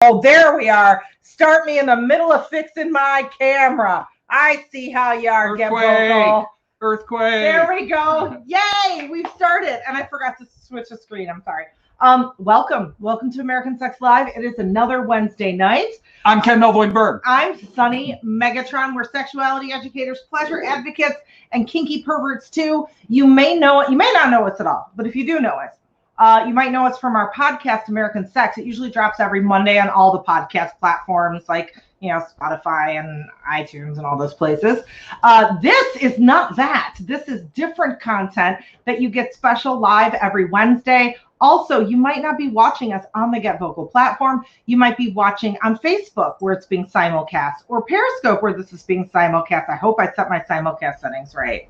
Oh, there we are. Start me in the middle of fixing my camera. I see how you are, Get Vocal. Earthquake. There we go. Yay, we've started. And I forgot to switch the screen. I'm sorry. Welcome to American Sex Live. It is another Wednesday night. I'm Ken Melvoin-Berg. I'm Sunny Megatron. We're sexuality educators, pleasure advocates, and kinky perverts too. You may know it. You may not know us at all, but if you do know us, you might know us from our podcast, American Sex. It usually drops every Monday on all the podcast platforms like, Spotify and iTunes and all those places. This is not that. This is different content that you get special live every Wednesday. Also, you might not be watching us on the Get Vocal platform. You might be watching on Facebook where it's being simulcast, or Periscope where this is being simulcast. I hope I set my simulcast settings right.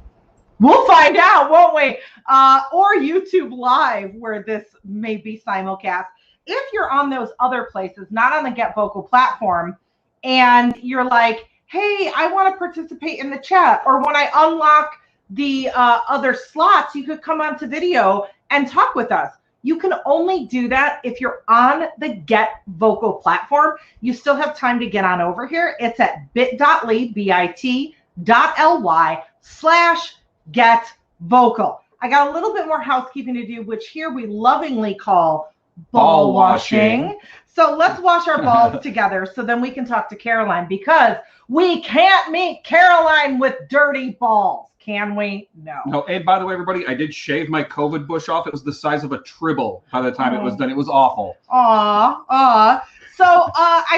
We'll find out, won't we? Or YouTube Live where this may be simulcast. If you're on those other places, not on the Get Vocal platform, and you're like, hey, I want to participate in the chat, or when I unlock the other slots, you could come onto video and talk with us. You can only do that if you're on the Get Vocal platform. You still have time to get on over here. It's at bit.ly, bit.ly/getvocal. I got a little bit more housekeeping to do, which here we lovingly call ball washing. So let's wash our balls together so then we can talk to Caroline, because we can't meet Caroline with dirty balls. Can we? No. No. And by the way, everybody, I did shave my COVID bush off. It was the size of a tribble by the time it was done. It was awful. So I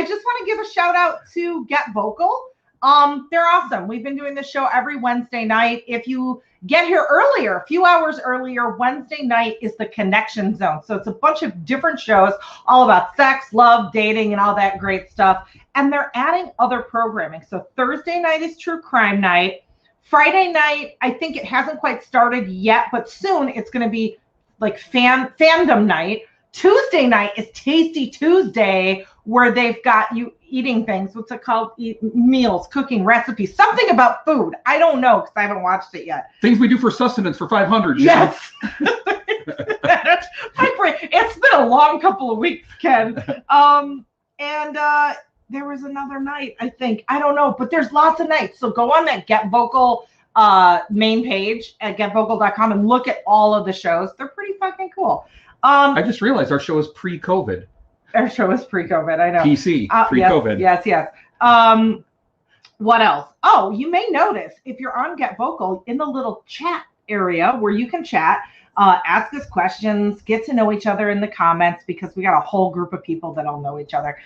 just want to give a shout out to Get Vocal. They're awesome. We've been doing this show every Wednesday night. If you get here earlier, a few hours earlier, Wednesday night is the Connection Zone. So it's a bunch of different shows all about sex, love, dating, and all that great stuff. And they're adding other programming. So Thursday night is True Crime Night. Friday night, I think it hasn't quite started yet, but soon it's going to be like fandom night. Tuesday night is Tasty Tuesday, where they've got you eating things. What's it called? Meals, cooking, recipes, something about food. I don't know because I haven't watched it yet. Things we do for sustenance for 500. Yes. It's been a long couple of weeks, Ken. There was another night, I think. I don't know, but there's lots of nights. So go on that Get Vocal main page at getvocal.com and look at all of the shows. They're pretty fucking cool. I just realized our show is pre-COVID. Our show is pre-COVID, I know. PC, pre-COVID. Yes. What else? Oh, you may notice if you're on Get Vocal, in the little chat area where you can chat, ask us questions, get to know each other in the comments, because we got a whole group of people that all know each other.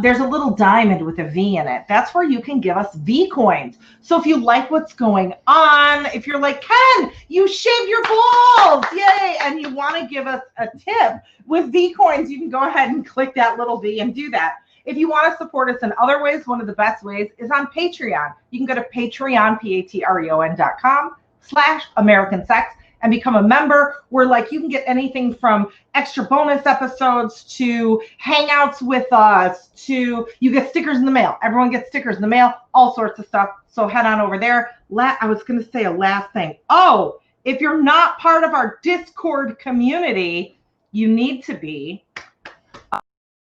There's a little diamond with a V in it. That's where you can give us V coins. So if you like what's going on, if you're like, Ken, you shaved your balls, yay, and you want to give us a tip with V coins, you can go ahead and click that little V and do that. If you want to support us in other ways, one of the best ways is on Patreon. You can go to Patreon, patreon.com/AmericanSex. and become a member, where you can get anything from extra bonus episodes to hangouts with us to you get stickers in the mail. Everyone gets stickers in the mail, all sorts of stuff. So head on over there. I was going to say a last thing. Oh, if you're not part of our Discord community, you need to be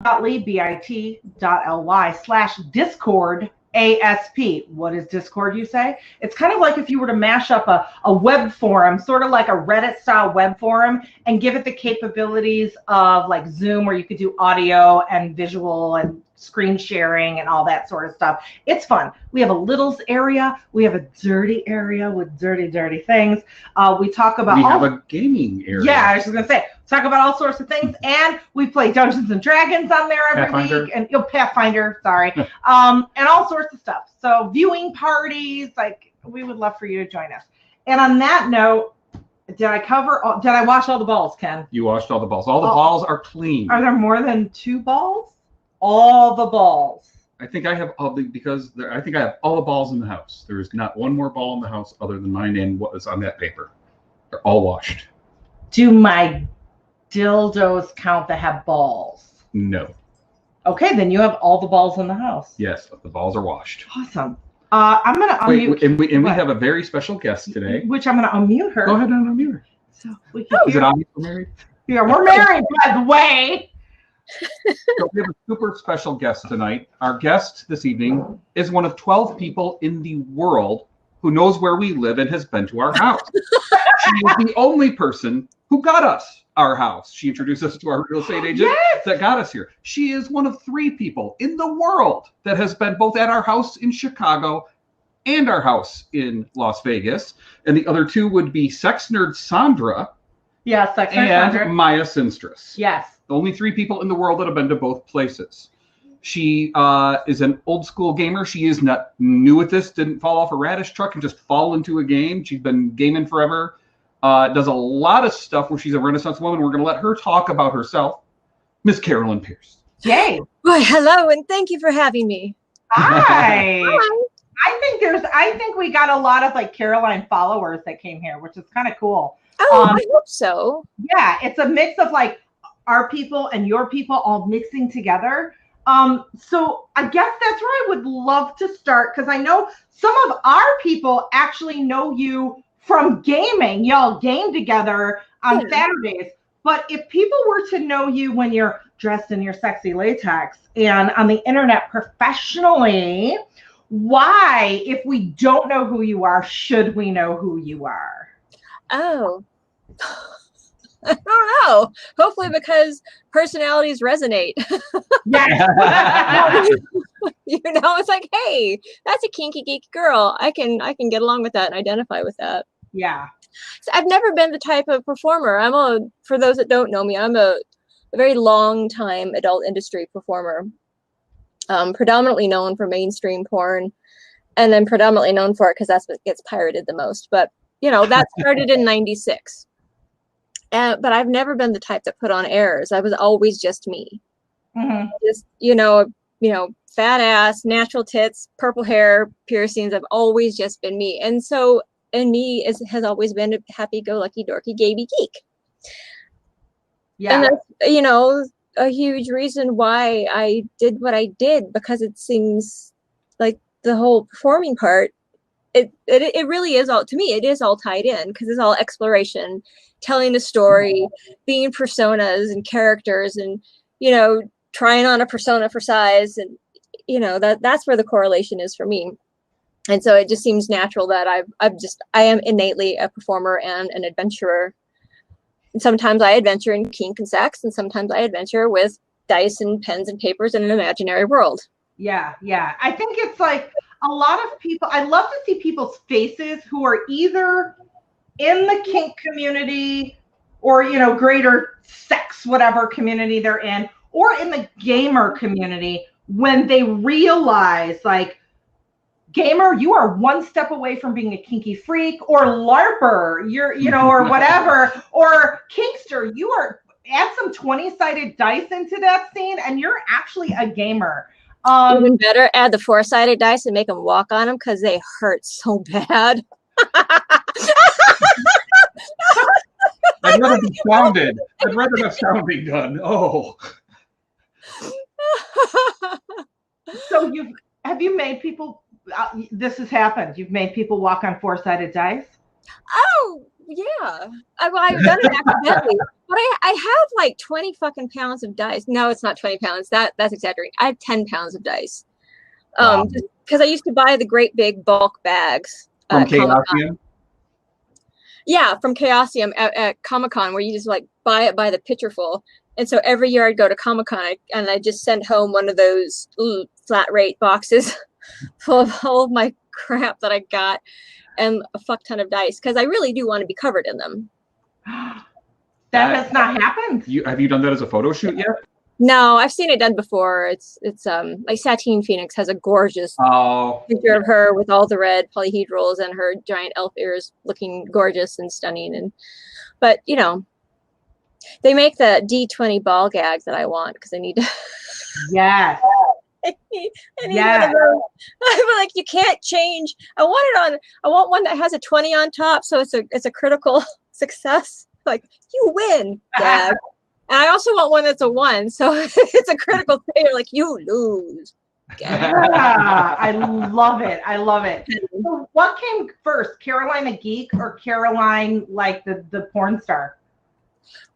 bit.ly/Discord. ASP. What is Discord, you say? It's kind of like if you were to mash up a web forum, sort of like a Reddit style web forum, and give it the capabilities of like Zoom, where you could do audio and visual and screen sharing and all that sort of stuff. It's fun. We have a littles area. We have a dirty area with dirty things. We talk about. We have a gaming area. Yeah, I was just gonna say, talk about all sorts of things, and we play Dungeons and Dragons on there every week, and Pathfinder, sorry, and all sorts of stuff. So viewing parties, we would love for you to join us. And on that note, did I wash all the balls, Ken? You washed all the balls. All the balls are clean. Are there more than 2 balls? All the balls. I think I have all I have all the balls in the house. There is not one more ball in the house other than mine and what was on that paper. They're all washed. Do my dildos count that have balls? No. Okay, then you have all the balls in the house. Yes, the balls are washed. Awesome. I'm going to unmute. We have a very special guest today. Which I'm going to unmute her. Go ahead and unmute her. So we can Is it obvious we're married? Yeah, we're married, by the way. So we have a super special guest tonight. Our guest this evening is one of 12 people in the world who knows where we live and has been to our house. She is the only person who got us our house. She introduced us to our real estate agent that got us here. She is one of 3 people in the world that has been both at our house in Chicago and our house in Las Vegas. And the other 2 would be sex nerd Sandra and Maya Sinstress. Yes. The only 3 people in the world that have been to both places. She is an old school gamer. She is not new at this, didn't fall off a radish truck and just fall into a game. She's been gaming forever. Does a lot of stuff where she's a Renaissance woman. We're going to let her talk about herself. Miss Carolyn Pierce. Yay. Well, hello, and thank you for having me. Hi. I think we got a lot of like Caroline followers that came here, which is kind of cool. Oh, I hope so. Yeah, it's a mix of like our people and your people all mixing together. So I guess that's where I would love to start, because I know some of our people actually know you from gaming. Y'all game together on Saturdays. But if people were to know you when you're dressed in your sexy latex and on the internet professionally, why, if we don't know who you are, should we know who you are? Oh, I don't know. Hopefully because personalities resonate. Yes. You know, it's like, hey, that's a kinky geek girl. I can get along with that and identify with that. Yeah. So I've never been the type of performer. For those that don't know me, I'm a very long time adult industry performer. Predominantly known for mainstream porn, and then predominantly known for it because that's what gets pirated the most. But you know, that started in '96. But I've never been the type that put on airs. I was always just me. Mm-hmm. Just, you know, fat ass, natural tits, purple hair, piercings. I've always just been me. And so, me has always been a happy-go-lucky, dorky, gaby geek. Yeah. And that's, you know, a huge reason why I did what I did, because it seems like the whole performing part, it really is all, to me, it is all tied in, because it's all exploration, telling a story, being personas and characters, and, you know, trying on a persona for size. And, you know, that's where the correlation is for me. And so it just seems natural that I am innately a performer and an adventurer. And sometimes I adventure in kink and sex, and sometimes I adventure with dice and pens and papers in an imaginary world. Yeah. Yeah. I think it's like a lot of people, I love to see people's faces who are either in the kink community or, you know, greater sex, whatever community they're in, or in the gamer community, when they realize, like, gamer, you are one step away from being a kinky freak, or LARPer, you're, you know, or whatever, or kinkster, you are, add some 20-sided dice into that scene and you're actually a gamer. Even better, add the 4-sided dice and make them walk on them, because they hurt so bad. I'd rather be sounded. I'd rather have sounding done. Oh. So have you made people, this has happened, you've made people walk on 4-sided dice? Oh, yeah. I've done it accidentally. But I have like 20 fucking pounds of dice. No, it's not 20 pounds. That's exaggerating. I have 10 pounds of dice. Because I used to buy the great big bulk bags. From Chaosium? Yeah, from Chaosium at Comic-Con, where you just like buy it by the pitcherful. And so every year I'd go to Comic-Con and I just sent home one of those flat rate boxes full of all of my crap that I got, and a fuck ton of dice, because I really do want to be covered in them. That has not happened. Have you done that as a photo shoot yet? No, I've seen it done before. It's like Satine Phoenix has a gorgeous picture of her with all the red polyhedrals and her giant elf ears, looking gorgeous and stunning. But you know, they make the D20 ball gags that I want, because I need to. Yes. I need one of those. I'm like, you can't change. I want one that has a 20 on top, so it's a critical success. Like, you win, gag. And I also want one that's a 1, so it's a critical failure. Like, you lose. Yeah, I love it. I love it. So what came first, Caroline a geek or Caroline like the porn star?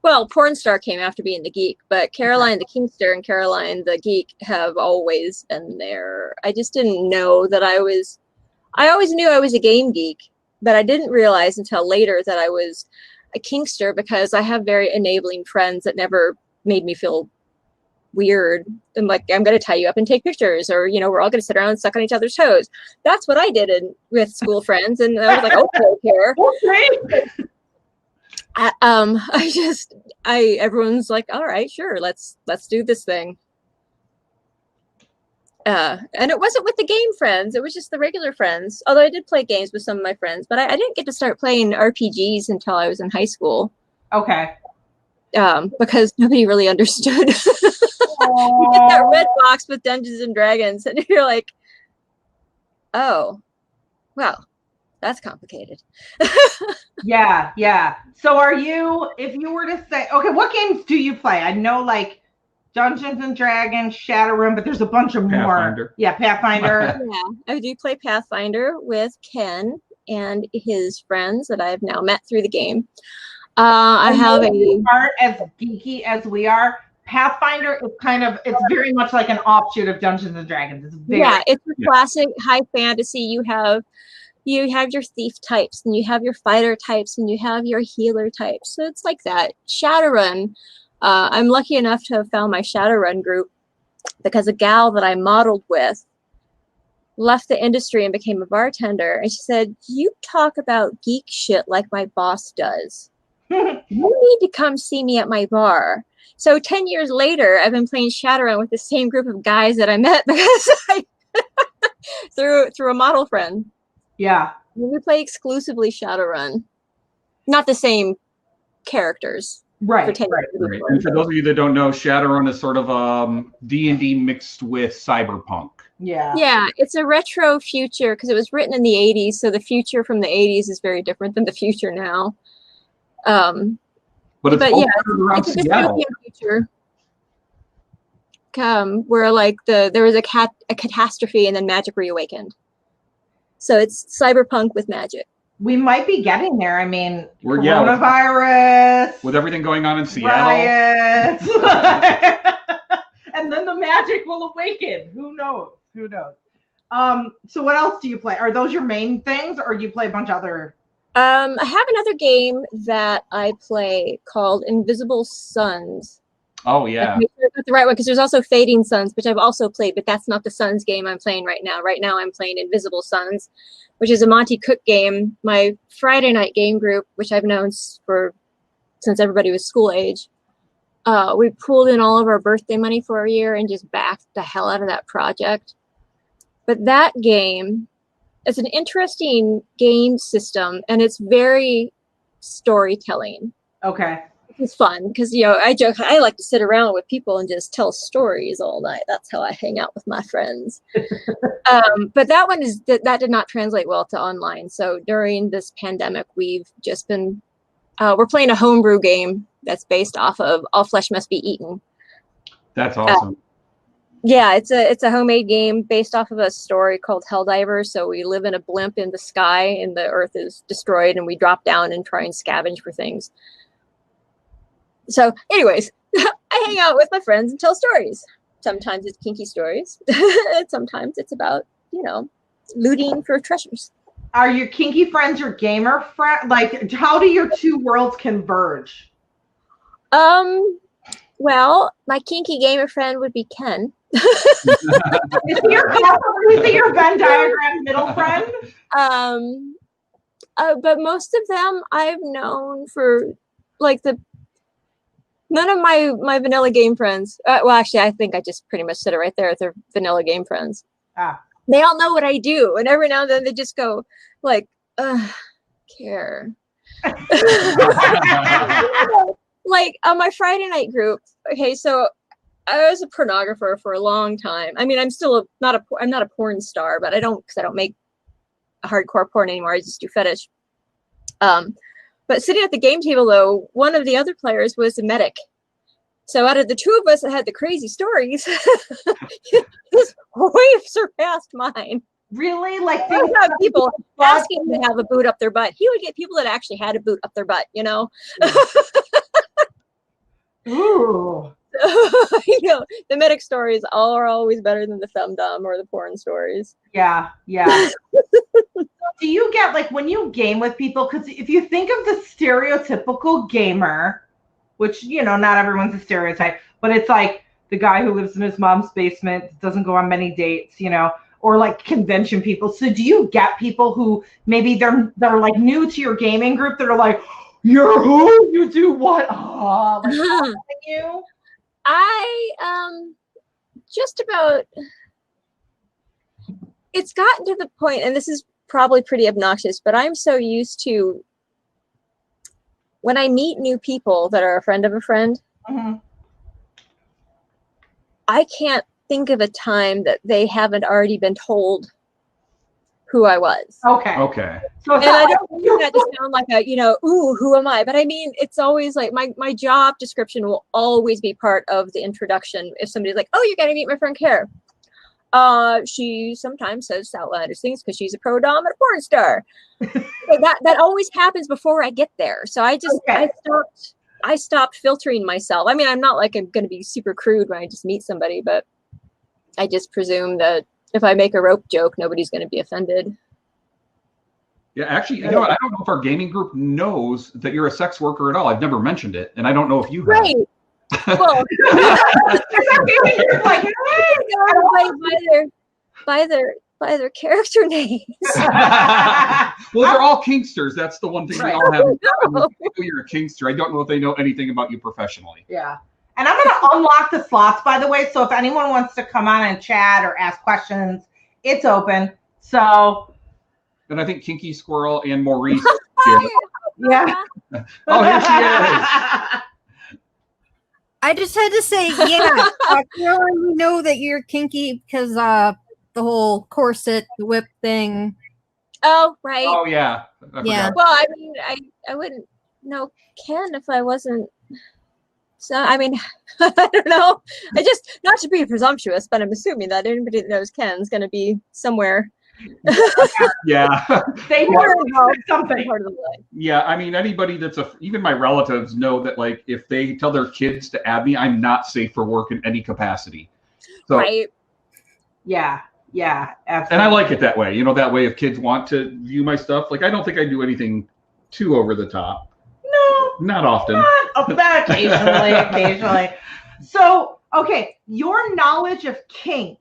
Well, porn star came after being the geek, but Caroline the Kinkster and Caroline the geek have always been there. I just didn't know that I always knew I was a game geek, but I didn't realize until later that I was a Kinkster because I have very enabling friends that never made me feel weird. And like, I'm going to tie you up and take pictures, or, you know, we're all going to sit around and suck on each other's toes. That's what I did with school friends. And I was like, okay, here. Everyone's like, all right, sure. Let's do this thing. And it wasn't with the game friends. It was just the regular friends. Although I did play games with some of my friends, but I didn't get to start playing RPGs until I was in high school. Okay. Because nobody really understood. You get that red box with Dungeons and Dragons, and you're like, oh, well, that's complicated. Yeah. So if you were to say, okay, what games do you play? I know like Dungeons and Dragons, Shadowrun, but there's a bunch of more. Yeah, Pathfinder. Yeah, I do play Pathfinder with Ken and his friends that I've now met through the game. I have aren't as geeky as we are. Pathfinder is it's very much like an offshoot of Dungeons and Dragons. It's a classic high fantasy. You have your thief types, and you have your fighter types, and you have your healer types. So it's like that. Shadowrun. I'm lucky enough to have found my Shadowrun group because a gal that I modeled with left the industry and became a bartender. And she said, "You talk about geek shit like my boss does. You need to come see me at my bar." So 10 years later, I've been playing Shadowrun with the same group of guys that I met because through a model friend. Yeah. We play exclusively Shadowrun. Not the same characters. Right. And for those of you that don't know, Shadowrun is sort of D&D mixed with cyberpunk. Yeah. Yeah, it's a retro future because it was written in the 80s, so the future from the 80s is very different than the future now. But it's a dystopian future. Where like there was a catastrophe and then magic reawakened. So it's cyberpunk with magic. We might be getting there. I mean, coronavirus. With everything going on in Seattle. Riots. And then the magic will awaken. Who knows? So what else do you play? Are those your main things, or do you play a bunch of other? I have another game that I play called Invisible Suns. Oh, yeah. I got the right one because there's also Fading Suns, which I've also played, but that's not the Suns game I'm playing right now. Right now I'm playing Invisible Suns, which is a Monty Cook game. My Friday night game group, which I've known since everybody was school age, we pooled in all of our birthday money for a year and just backed the hell out of that project. But that game, it's an interesting game system, and it's very storytelling. Okay. It's fun because, you know, I joke, I like to sit around with people and just tell stories all night. That's how I hang out with my friends. But that one that did not translate well to online. So during this pandemic, we've just been, we're playing a homebrew game that's based off of All Flesh Must Be Eaten. That's awesome. Yeah, it's a homemade game based off of a story called Helldiver. So we live in a blimp in the sky and the earth is destroyed and we drop down and try and scavenge for things. So anyways, I hang out with my friends and tell stories. Sometimes it's kinky stories. And sometimes it's about, you know, looting for treasures. Are your kinky friends your gamer friend? Like, how do your two worlds converge? Well, my kinky gamer friend would be Ken. Is he your Venn diagram middle friend? But most of them I've known for like none of my vanilla game friends. Well, actually, I think I just pretty much said it right there. They're vanilla game friends. They all know what I do, and every now and then they just go like, care. Like on my Friday night group. Okay, so I was a pornographer for a long time. I mean, I'm still not a porn star, but I don't make hardcore porn anymore. I just do fetish. But sitting at the game table, though, one of the other players was a medic. So out of the two of us that had the crazy stories, his way surpassed mine. Really? Like I would have people asking to have a boot up their butt. He would get people that actually had a boot up their butt, you know? Ooh. You know, the medic stories are always better than the femdom or the porn stories. Yeah. Do you get, like, when you game with people, because if you think of the stereotypical gamer, which, you know, not everyone's a stereotype, but it's like the guy who lives in his mom's basement, doesn't go on many dates, you know, or like convention people. So do you get people who maybe they're like new to your gaming group that are like, you're who? You do what? Oh, like you? I just about, it's gotten to the point, and this is probably pretty obnoxious, but I'm so used to when I meet new people that are a friend of a friend, I can't think of a time that they haven't already been told who I was. Okay. So and I don't mean that to sound like a, you know, ooh, who am I? But I mean, it's always like my job description will always be part of the introduction. If somebody's like, oh, you're going to meet my friend Kara. She sometimes says outlandish things because she's a pro-dominant porn star. So that always happens before I get there. So I just, I stopped filtering myself. I mean, I'm not like I'm going to be super crude when I just meet somebody, but I just presume that if I make a rope joke, nobody's going to be offended. Yeah, actually, you know what? I don't know if our gaming group knows that you're a sex worker at all. I've never mentioned it, and I don't know if you have. Right. Well, like, by their character names. Well, they're all kinksters. That's the one thing we all have. No. You're a kinkster. I don't know if they know anything about you professionally. Yeah. And I'm going to unlock the slots, by the way. So if anyone wants to come on and chat or ask questions, it's open. So. And I think Kinky Squirrel and Maurice. Yeah. Oh, here she is. I just had to say, yeah, Carolyn, we know that you're kinky because the whole corset whip thing. Oh, right. Oh, yeah. Yeah. Well, I mean, I wouldn't know Ken if I wasn't. So, I mean, I don't know. I just, not to be presumptuous, but I'm assuming that anybody that knows Ken's going to be somewhere. Yeah. They were something. Part of the life. Yeah, I mean, anybody that's even my relatives know that, like, if they tell their kids to add me, I'm not safe for work in any capacity. So, right. Yeah, absolutely. And I like it that way. You know, that way if kids want to view my stuff, like, I don't think I do anything too over the top. No. Not often. Not occasionally. So, okay, your knowledge of kink,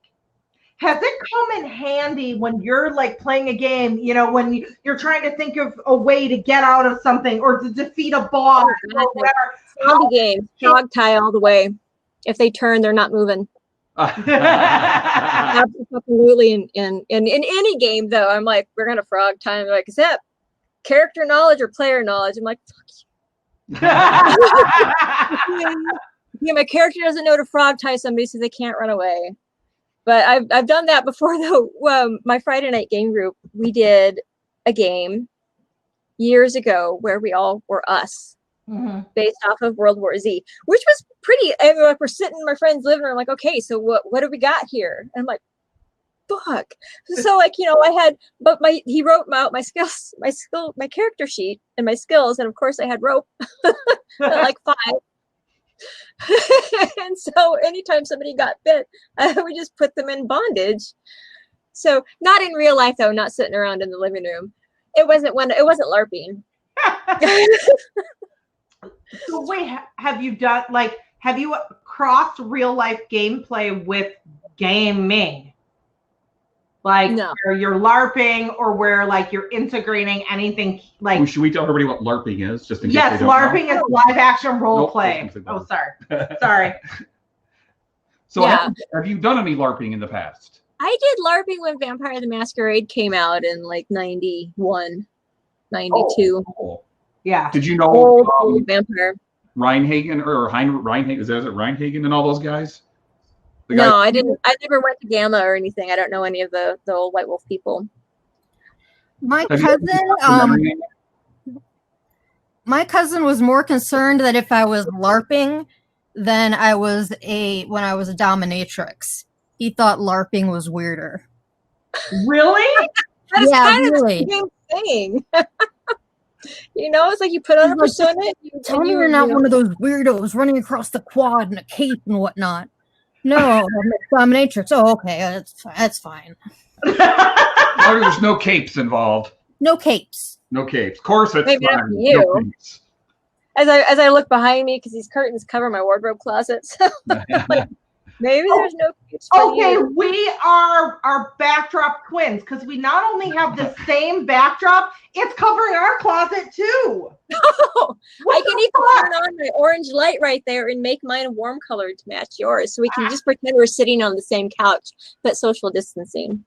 has it come in handy when you're like playing a game, you know, when you're trying to think of a way to get out of something or to defeat a boss or whatever? How game, dog tie all the way. If they turn, they're not moving. Absolutely. In any game, though, I'm like, we're gonna frog tie. I'm like, is that character knowledge or player knowledge? I'm like, fuck you. Yeah, my character doesn't know to frog tie somebody, so they can't run away. But I've done that before, though. My Friday night game group, we did a game years ago where we all were us, based off of World War Z, which was pretty. I mean, like, we're sitting in my friend's living room, like, okay, so what do we got here? And I'm like, fuck. So, like, you know, I had, but he wrote out my skills, my character sheet and my skills, and of course I had rope, like 5. And so anytime somebody got bit, I would just put them in bondage. So not in real life, though, not sitting around in the living room. It wasn't LARPing. So wait, have you crossed real life gameplay with gaming? Like, no. Where you're LARPing or where, like, you're integrating anything, like... Should we tell everybody what LARPing is? Just in case yes, LARPing is live action role play. Oh, sorry. So yeah. Have you done any LARPing in the past? I did LARPing when Vampire the Masquerade came out in, like, 91, 92. Oh, cool. Yeah. Did you know Vampire? Reinhagen or Reinhagen, is that Reinhagen and all those guys? No, I didn't. I never went to Gamma or anything. I don't know any of the old White Wolf people. My cousin was more concerned that if I was LARPing than I was when I was a dominatrix. He thought LARPing was weirder. Really? That is yeah, kind really. of the same thing. You know, it's like you put on a persona. Tell me you're not one of those weirdos running across the quad in a cape and whatnot. No, I'm a dominatrix. Oh, okay, that's fine. There's no capes involved. No capes. No capes. Corsets. Maybe not for you. No capes. As I look behind me, because these curtains cover my wardrobe closet, so like, maybe there's no capes for you. We are backdrop twins because we not only have the same backdrop, it's covering our closet too. I can even turn on my orange light right there and make mine warm colored to match yours, so we can just pretend we're sitting on the same couch, but social distancing.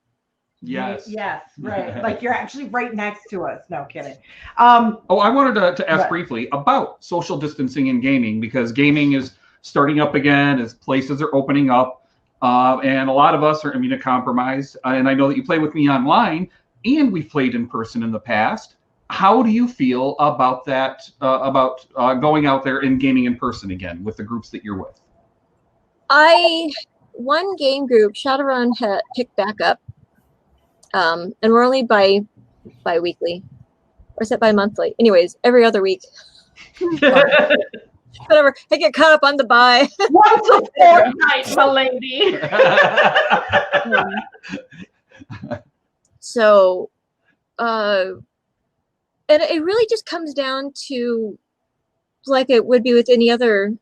Yes. Yes, right. Like you're actually right next to us. No kidding. I wanted to ask briefly about social distancing in gaming, because gaming is starting up again as places are opening up. And a lot of us are immunocompromised. And I know that you play with me online and we've played in person in the past. How do you feel about that, about going out there and gaming in person again with the groups that you're with? One game group, Shadowrun, had picked back up. And we're only bi-weekly, or is it bi-monthly? Anyways, every other week. Whatever. I get caught up on the bi. Once a fortnight, my lady. So, and it really just comes down to, like it would be with any other,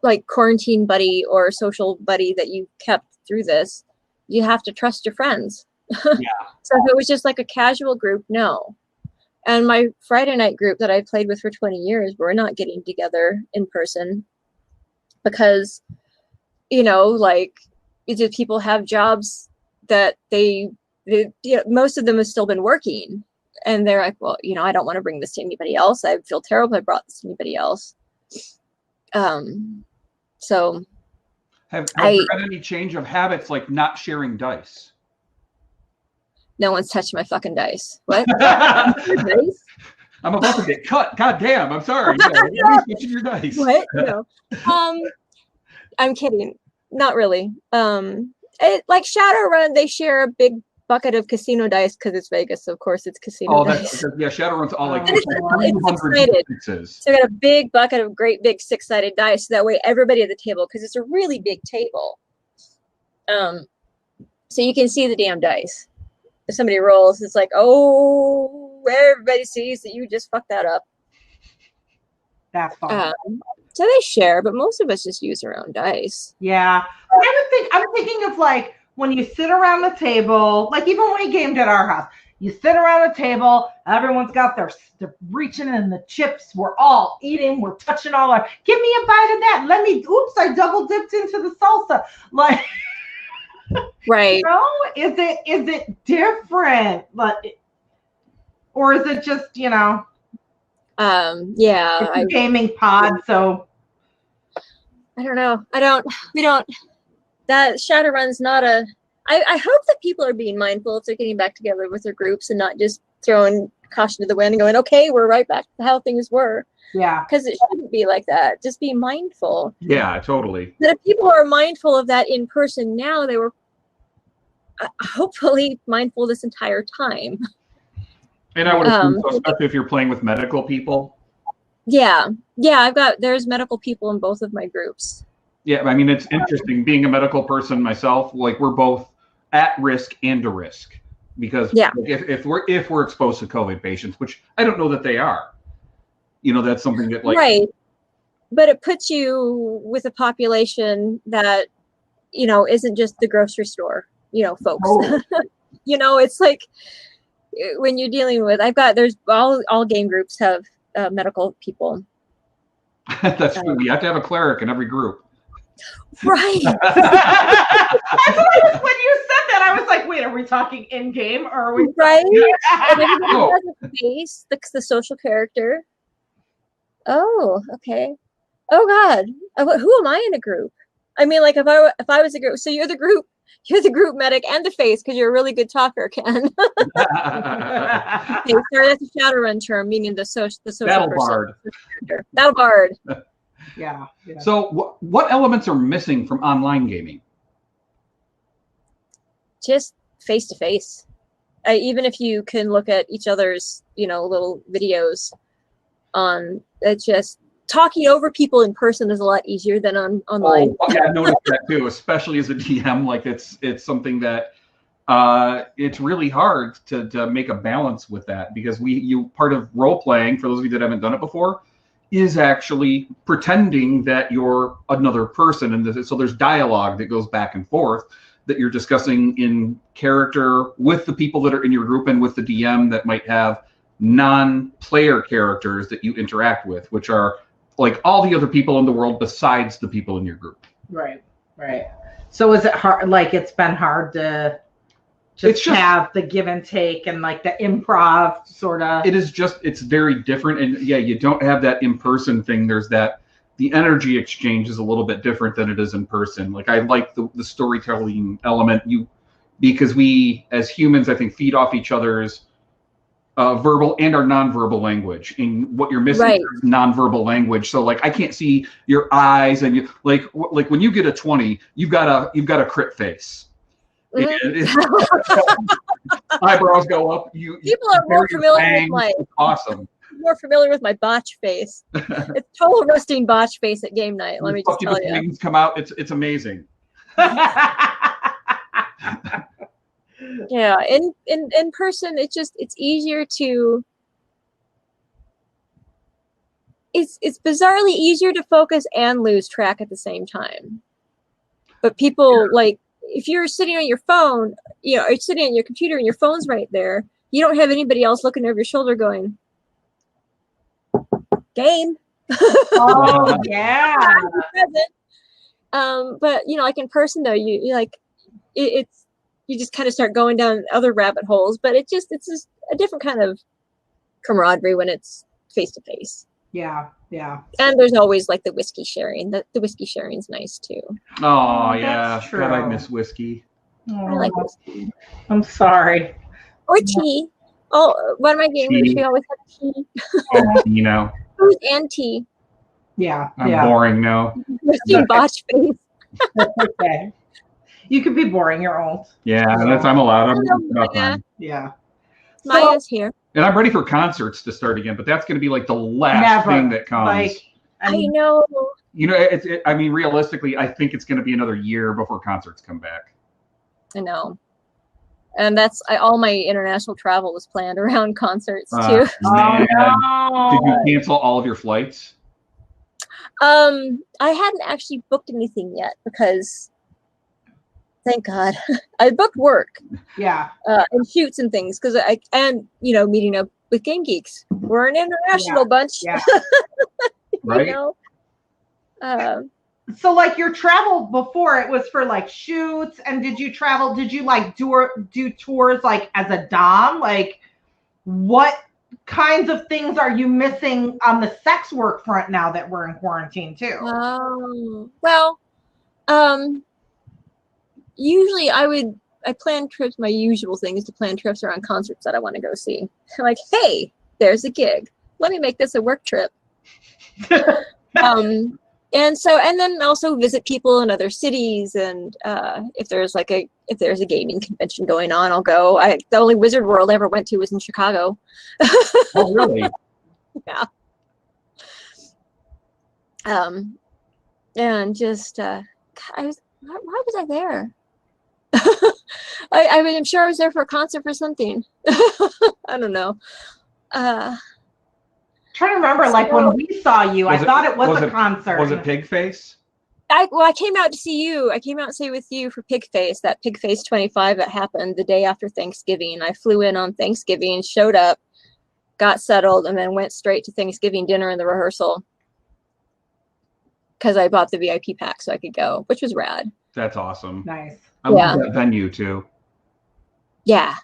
like quarantine buddy or social buddy that you kept through this. You have to trust your friends. Yeah. So if it was just like a casual group, no. And my Friday night group that I played with for 20 years, we're not getting together in person because, you know, like either people have jobs that they most of them have still been working. And they're like, well, you know, I don't want to bring this to anybody else. I feel terrible if I brought this to anybody else. So... Have there been any change of habits, like not sharing dice? No one's touched my fucking dice. What? Dice? I'm about to get cut. God damn, I'm sorry. Yeah, touching your dice. What? No. I'm kidding. Not really. Like Shadowrun, they share a big bucket of casino dice because it's Vegas. So of course, it's casino dice. Yeah, Shadowrun's all like it's six-sided. So I got a big bucket of great big six-sided dice. So that way, everybody at the table, because it's a really big table. So you can see the damn dice. If somebody rolls, it's like, oh, everybody sees that you just fucked that up. That's fine. So they share, but most of us just use our own dice. Yeah, I'm thinking of like when you sit around the table, like even when we gamed at our house, you sit around the table, everyone's got they're reaching in the chips, we're all eating, we're touching all our, give me a bite of that. Oops, I double dipped into the salsa. Like, right. You know, is it different? Or is it just, you know? Yeah. It's a gaming pod, so. I don't know. That Shadowrun's not a, I hope that people are being mindful if they're getting back together with their groups and not just throwing caution to the wind and going, okay, we're right back to how things were. Yeah. Because it shouldn't be like that. Just be mindful. Yeah, totally. But if people are mindful of that in person now, they were hopefully mindful this entire time. And I would assume, so, especially if you're playing with medical people. Yeah. There's medical people in both of my groups. Yeah, I mean, it's interesting being a medical person myself. Like, we're both at risk and a risk because if we're exposed to COVID patients, which I don't know that they are, you know, that's something that right. But it puts you with a population that, you know, isn't just the grocery store, you know, folks. Oh. You know, it's like when you're dealing with, there's all game groups have medical people. That's true. You have to have a cleric in every group. Right. When you said that, I was like, wait, are we talking in game or are we right? Everybody has a face, the social character. Oh, okay. Oh God. Who am I in a group? I mean, like if I was a group, so you're the group medic and the face because you're a really good talker, Ken. Okay, so that's a Shadowrun term, meaning the social Battle bard. Battle bard. Yeah. So what elements are missing from online gaming? Just face to face. even if you can look at each other's, little videos on, it's just talking over people in person is a lot easier than online. Oh, yeah, I've noticed that too, especially as a DM. Like it's something that it's really hard to make a balance with that, because part of role playing, for those of you that haven't done it before, is actually pretending that you're another person, and so there's dialogue that goes back and forth that you're discussing in character with the people that are in your group and with the DM that might have non-player characters that you interact with, which are like all the other people in the world besides the people in your group. Right. So is it hard? Like, it's been hard to just have the give and take and like the improv sort of. It's very different. And yeah, you don't have that in-person thing. There's the energy exchange is a little bit different than it is in person. Like, I like the storytelling element, because we as humans, I think, feed off each other's verbal and our nonverbal language. And what you're missing is nonverbal language. So like, I can't see your eyes, and you like when you get a 20, you've got a crit face. Eyebrows go up. People are more familiar with more familiar with my botch face. It's total rusting botch face at game night. Let me just tell you. Things come out. It's amazing. Yeah, in person, it's easier to. It's bizarrely easier to focus and lose track at the same time. But people like. If you're sitting on your phone, or sitting on your computer and your phone's right there, you don't have anybody else looking over your shoulder going, game. Oh, yeah. But, like in person, though, you just kind of start going down other rabbit holes. But it's just a different kind of camaraderie when it's face to face. Yeah. And there's always like the whiskey sharing. The whiskey sharing's nice too. Oh yeah, true. God, I miss whiskey. I like whiskey. I'm sorry. Or tea. Oh, one of my gamers, we always have tea. Oh, Food and tea. Yeah. I'm boring now. Rusty botch face. Okay. You could be boring. You're old. Yeah, I'm allowed. Yeah. Maya's here. And I'm ready for concerts to start again, but that's going to be like the last thing that comes. Like, I know. I mean, realistically, I think it's going to be another year before concerts come back. I know. And all my international travel was planned around concerts too. Man. Oh, no. Did you cancel all of your flights? I hadn't actually booked anything yet because, thank God, I booked work. Yeah. And shoots and things because meeting up with Game Geeks. We're an international bunch. Yeah. Right. So like your travel before, it was for like shoots, and did you like do tours like as a dom? Like, what kinds of things are you missing on the sex work front now that we're in quarantine too? Well, usually I plan trips. My usual thing is to plan trips around concerts that I want to go see. Like, hey, there's a gig. Let me make this a work trip. And then also visit people in other cities. And if there's a gaming convention going on, I'll go. The only Wizard World I ever went to was in Chicago. Oh, really? Yeah. And just why was I there? I'm sure I was there for a concert for something. I don't know. Trying to remember, like when we saw you, I thought it was a concert. Was it Pigface? I came out to see you. I came out to stay with you for Pigface, that Pigface 25 that happened the day after Thanksgiving. I flew in on Thanksgiving, showed up, got settled, and then went straight to Thanksgiving dinner and the rehearsal because I bought the VIP pack so I could go, which was rad. That's awesome. Nice. I love that venue too. Yeah.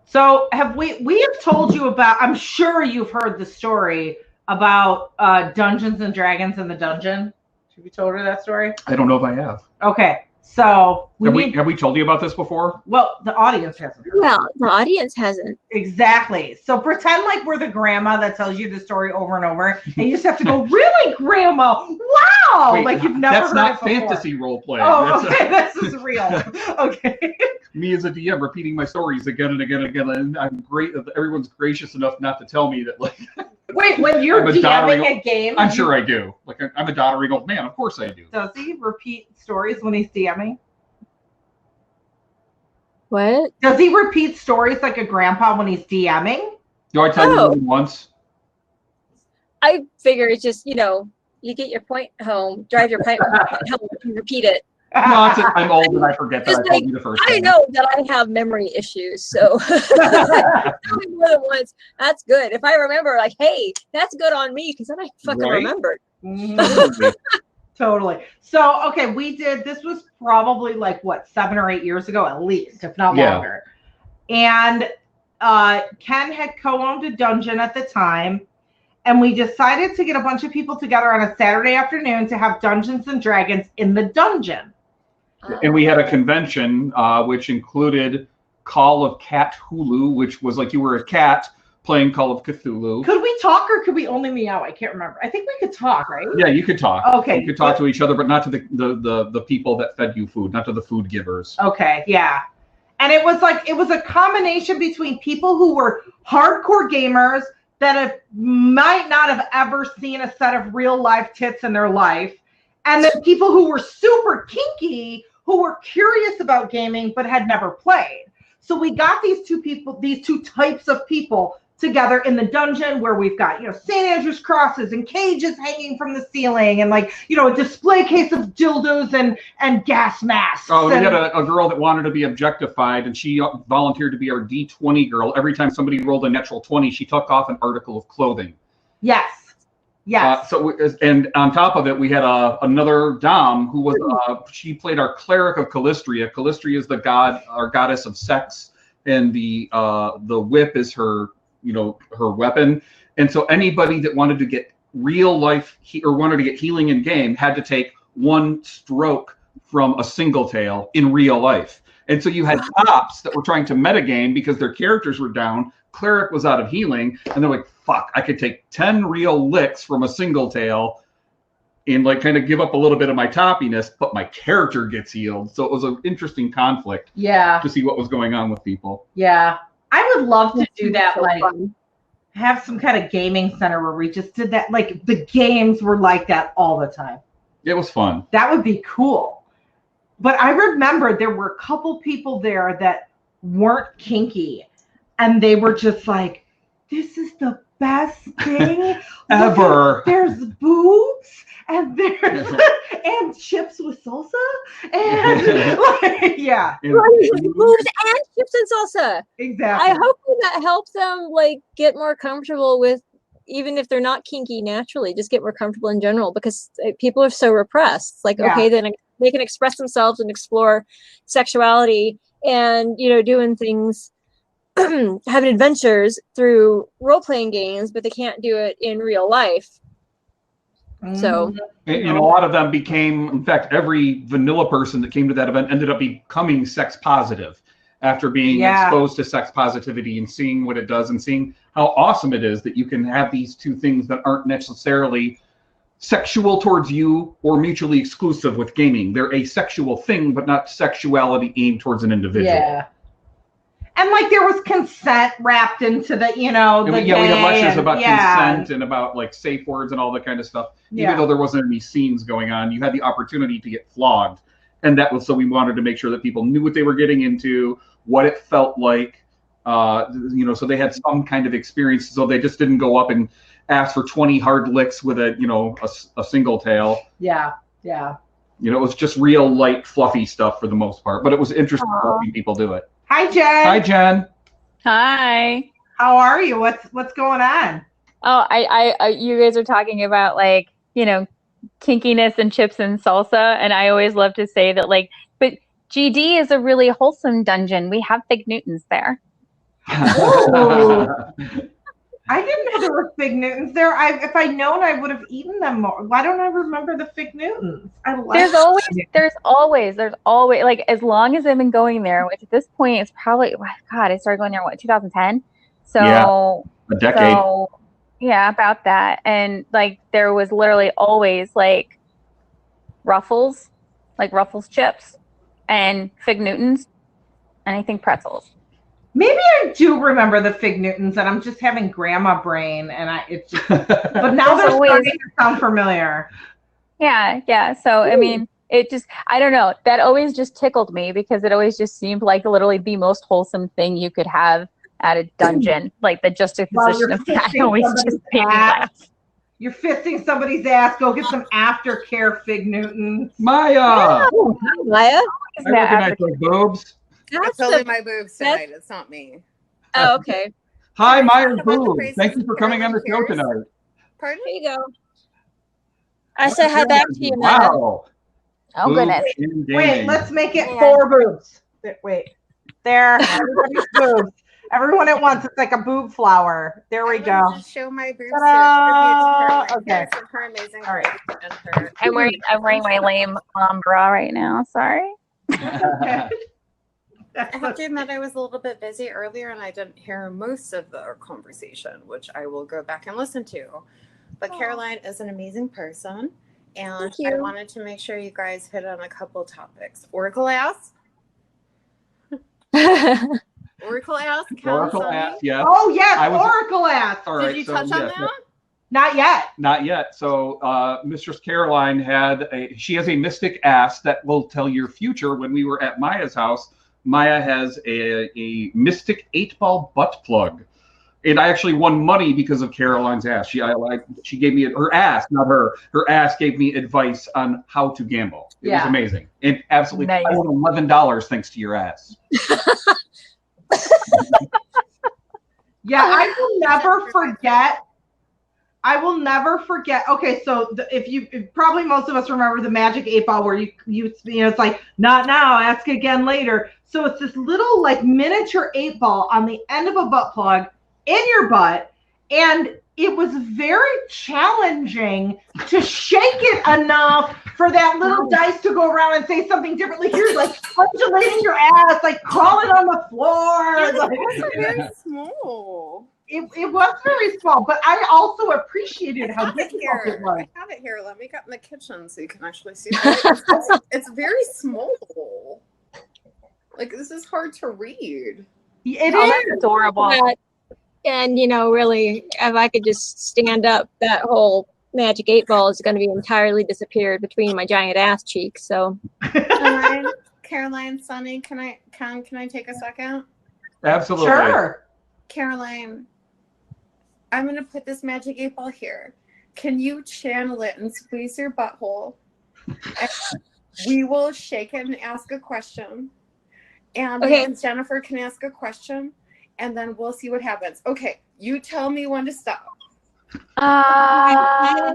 So we have told you about, I'm sure you've heard the story about Dungeons and Dragons in the dungeon. Have we told her that story? I don't know if I have. Okay. So have we told you about this before? Well, the audience hasn't. Well, the audience hasn't. Exactly. So pretend like we're the grandma that tells you the story over and over, and you just have to go, really, Grandma? Wow, No, Wait, like you've never that's heard not it before. fantasy role playing. Oh, That's okay, this is real. Okay. me as a DM repeating my stories again and again and again, and I'm great. Everyone's gracious enough not to tell me that, like. Wait, when you're I'm a DMing doddering- a game, I'm sure I do. Like, I'm a doddering old man. Of course I do. does he repeat stories when he's DMing? What? Does he repeat stories like a grandpa when he's DMing? Do I tell you Oh. more than once? I figure it's just, you get your point home, drive your point home, and repeat it. No, I'm old and I forget that Just I told you the first I time. know that I have memory issues, so tell me more than once. That's good. If I remember, like, hey, that's good on me because then I fucking Right? remembered. Mhm. Totally. So, okay, this was probably like, what, 7 or 8 years ago, at least, if not Yeah. longer. And Ken had co-owned a dungeon at the time. And we decided to get a bunch of people together on a Saturday afternoon to have Dungeons and Dragons in the dungeon. And we had a convention which included Call of Cthulhu, which was like you were a cat playing Call of Cthulhu. Could we talk or could we only meow? I can't remember. I think we could talk, right? Yeah, you could talk. Okay. You could talk to each other, but not to the people that fed you food, not to the food givers. Okay, yeah. And it was a combination between people who were hardcore gamers that might not have ever seen a set of real live tits in their life, and then people who were super kinky, who were curious about gaming but had never played. So we got these two types of people together in the dungeon where we've got, St. Andrew's crosses and cages hanging from the ceiling and a display case of dildos and gas masks. Oh, we had a girl that wanted to be objectified, and she volunteered to be our D20 girl. Every time somebody rolled a natural 20, she took off an article of clothing. Yes. And on top of it, we had another dom who was she played our cleric of Callistria. Callistria is our goddess of sex, and the whip is her her weapon. And so anybody that wanted to get real life or wanted to get healing in game had to take one stroke from a single tail in real life. And so you had cops that were trying to metagame because their characters were down. Cleric was out of healing, and they're like, fuck, I could take 10 real licks from a single tail and kind of give up a little bit of my toppiness, but my character gets healed. So it was an interesting conflict. Yeah. To see what was going on with people. Yeah. I would love to do that, So fun. have some kind of gaming center where we just did that. Like the games were like that all the time. It was fun. That would be cool. But I remember there were a couple people there that weren't kinky, and they were just like, this is the best thing Ever. There's boobs and there's and chips with salsa and yeah, Boobs and chips and salsa. exactly. I hope that helps them get more comfortable with, even if they're not kinky naturally, just get more comfortable in general, because people are so repressed. Yeah. Okay, then they can express themselves and explore sexuality and doing things, having adventures through role-playing games, but they can't do it in real life. So And a lot of them became, in fact, every vanilla person that came to that event ended up becoming sex positive after being exposed to sex positivity and seeing what it does and seeing how awesome it is that you can have these two things that aren't necessarily sexual towards you or mutually exclusive with gaming. They're a sexual thing, but not sexuality aimed towards an individual. Yeah. And there was consent wrapped into the, the we had lectures about consent consent and about safe words and all that kind of stuff. Yeah. Even though there wasn't any scenes going on, you had the opportunity to get flogged. And that was, so we wanted to make sure that people knew what they were getting into, what it felt like, so they had some kind of experience. So they just didn't go up and ask for 20 hard licks with a single tail. Yeah. Yeah. It was just real light, fluffy stuff for the most part, but it was interesting watching people do it. Hi, Jen. Hi, Jen. Hi. How are you? What's going on? Oh, I you guys are talking about kinkiness and chips and salsa, and I always love to say that but GD is a really wholesome dungeon. We have Fig Newtons there. Oh. I didn't know there were Fig Newtons there. If I'd known, I would have eaten them more. Why don't I remember the Fig Newtons? There's always as long as I've been going there, which at this point is probably, God, I started going there 2010. So a decade. So yeah, about that. And there was literally always Ruffles, like Ruffles chips, and Fig Newtons, and I think pretzels. Maybe I do remember the Fig Newtons, and I'm just having grandma brain, and it's just. But now they're starting to sound familiar. Yeah. So I mean, it just, I don't know. That always just tickled me because it always just seemed like literally the most wholesome thing you could have at a dungeon. Like the juxtaposition of that always just made me laugh. You're fisting somebody's ass. Go get some aftercare Fig Newtons. Maya. Oh, hi, Maya. I recognize those boobs. It's totally my boobs tonight. It's not me. Oh, okay. Hi, Maya's boobs. Thank you for coming on the show tonight. Pardon? Here you go. I said hi back to you, Maya. Wow. Oh, goodness. Wait, let's make it 4 boobs. Wait. There. Everybody's boobs. Everyone at once. It's like a boob flower. There we go. Just show my boobs. Okay. Her amazing. All right. I'm wearing my lame bra right now. Sorry. I have to admit I was a little bit busy earlier and I didn't hear most of the conversation, which I will go back and listen to. But Caroline is an amazing person, and I wanted to make sure you guys hit on a couple topics. Oracle ass. Oracle ass. Oracle ass. Yes. Oh yes, Oracle ass. All right. Did you touch on that? Not yet. Not yet. So, Mistress Caroline she has a mystic ass that will tell your future. When we were at Maya's house, Maya has a mystic 8-ball butt plug. And I actually won money because of Caroline's ass. She gave me her ass, not her. Her ass gave me advice on how to gamble. It was amazing. And absolutely, nice. I won $11 thanks to your ass. Yeah, I will never forget. Okay, so if probably most of us remember the magic 8-ball where you know it's like not now, ask again later. So it's this little like miniature 8-ball on the end of a butt plug in your butt, and it was very challenging to shake it enough for that little dice to go around and say something different. Like you're like undulating your ass, like crawling on the floor. Yeah, like, it was very small. It was very small, but I also appreciated how difficult it was. I have it here. Let me get in the kitchen so you can actually see it. It's very small. Like, this is hard to read. It is. That's adorable. And, you know, really, if I could just stand up, that whole magic 8-ball is going to be entirely disappeared between my giant ass cheeks. So, Caroline, Sonny, can I take a second? Absolutely. Sure. Caroline, I'm going to put this magic 8-ball here. Can you channel it and squeeze your butthole? And we will shake it and ask a question. And then Jennifer can ask a question. And then we'll see what happens. Okay, you tell me when to stop. But I